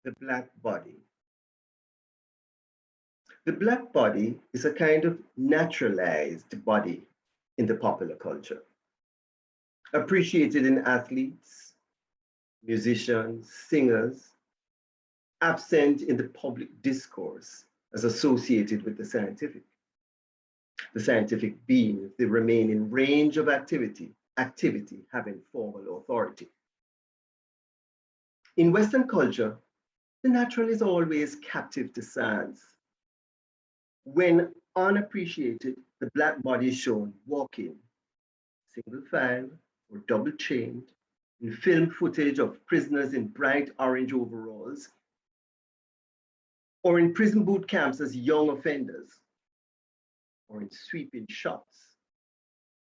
The black body. The black body is a kind of naturalized body in the popular culture, appreciated in athletes, musicians, singers, absent in the public discourse as associated with the scientific. The scientific being the remaining range of activity having formal authority. In Western culture, the natural is always captive to science. When unappreciated, the black body is shown walking, single file or double chained, in film footage of prisoners in bright orange overalls, or in prison boot camps as young offenders, or in sweeping shots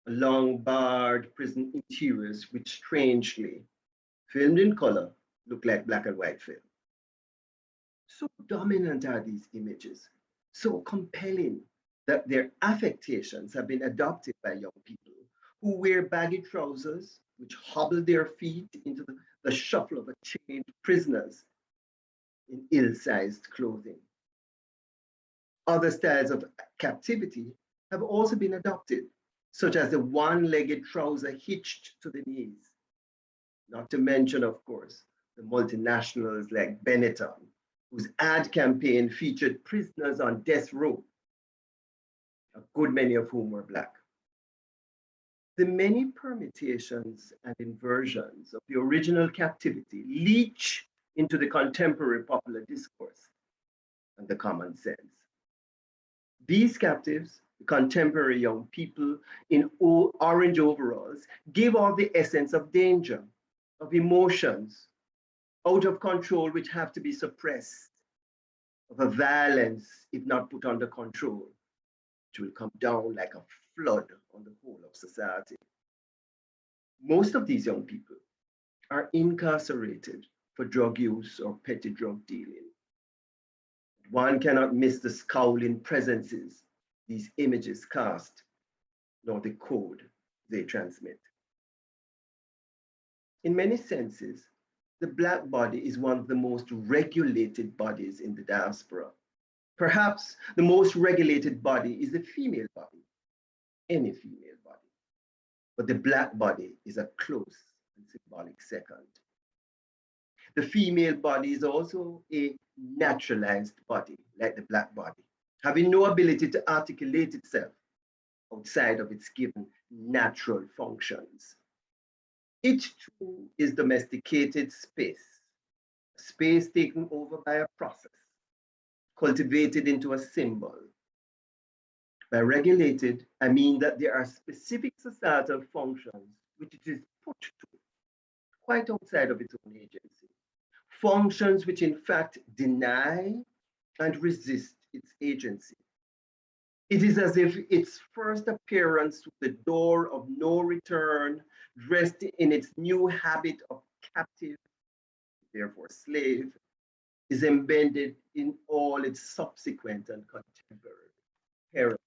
along barred prison interiors, which strangely, filmed in color, look like black and white film. So dominant are these images, so compelling that their affectations have been adopted by young people who wear baggy trousers, which hobble their feet into the shuffle of a chained prisoners in ill-sized clothing. Other styles of captivity have also been adopted, such as the one-legged trouser hitched to the knees. Not to mention, of course, the multinationals like Benetton, whose ad campaign featured prisoners on death row, a good many of whom were Black. The many permutations and inversions of the original captivity leach into the contemporary popular discourse and the common sense. These captives, the contemporary young people in orange overalls, give off the essence of danger, of emotions, out of control, which have to be suppressed, of a violence, if not put under control, which will come down like a flood on the whole of society. Most of these young people are incarcerated for drug use or petty drug dealing. One cannot miss the scowling presences these images cast, nor the code they transmit. In many senses, the Black body is one of the most regulated bodies in the diaspora. Perhaps the most regulated body is the female body, any female body. But the Black body is a close and symbolic second. The female body is also a naturalized body, like the Black body, having no ability to articulate itself outside of its given natural functions. It too is domesticated space, a space taken over by a process, cultivated into a symbol. By regulated, I mean that there are specific societal functions which it is put to, quite outside of its own agency. Functions which in fact deny and resist its agency. It is as if its first appearance to the door of no return, dressed in its new habit of captive, therefore slave, is embedded in all its subsequent and contemporary appearances.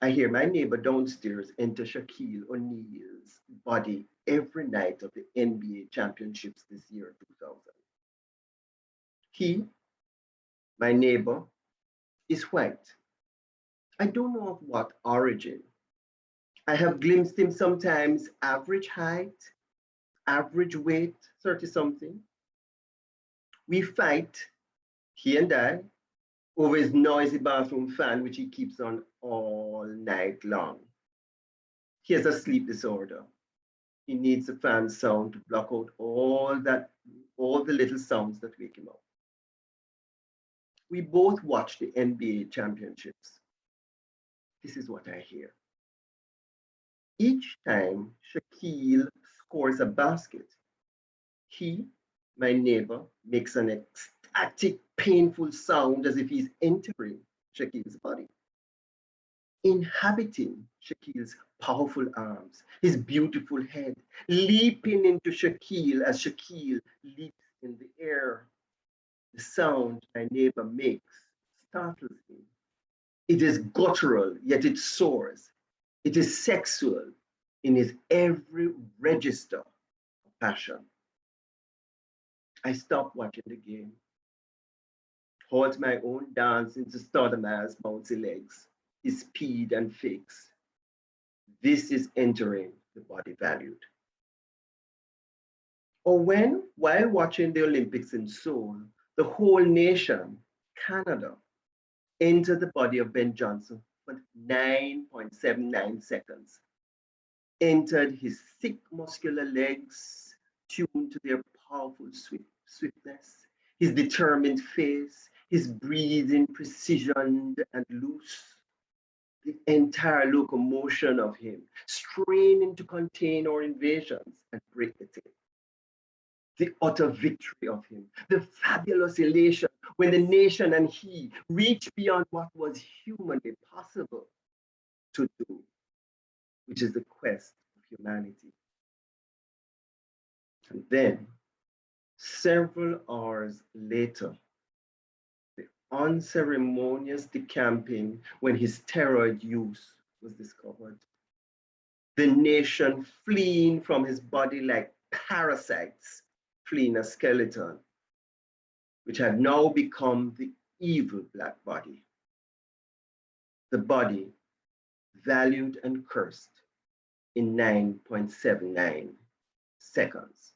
I hear my neighbor downstairs enter Shaquille O'Neal's body every night of the NBA championships this year, 2000. He, my neighbor, is white. I don't know of what origin. I have glimpsed him sometimes average height, average weight, 30 something. We fight, he and I, over his noisy bathroom fan, which he keeps on all night long. He has a sleep disorder. He needs the fan sound to block out all the little sounds that wake him up. We both watch the NBA championships. This is what I hear. Each time Shaquille scores a basket, he, my neighbor, makes an ecstatic, painful sound as if he's entering Shaquille's body, inhabiting Shaquille's powerful arms, his beautiful head, leaping into Shaquille as Shaquille leaps in the air. The sound my neighbor makes startles me. It is guttural, yet it soars. It is sexual in its every register of passion. I stopped watching the game, halt my own dance into Stoudemire's bouncy legs, his speed and fix. This is entering the body valued. Or when, while watching the Olympics in Seoul, the whole nation, Canada, entered the body of Ben Johnson for 9.79 seconds, entered his thick muscular legs, tuned to their powerful swiftness, his determined face, his breathing precision and loose, the entire locomotion of him, straining to contain our invasions and break the tape. The utter victory of him, the fabulous elation when the nation and he reached beyond what was humanly possible to do, which is the quest of humanity. And then, several hours later, the unceremonious decamping when his steroid use was discovered. The nation fleeing from his body like parasites fleeing a skeleton, which had now become the evil black body. The body valued and cursed in 9.79 seconds.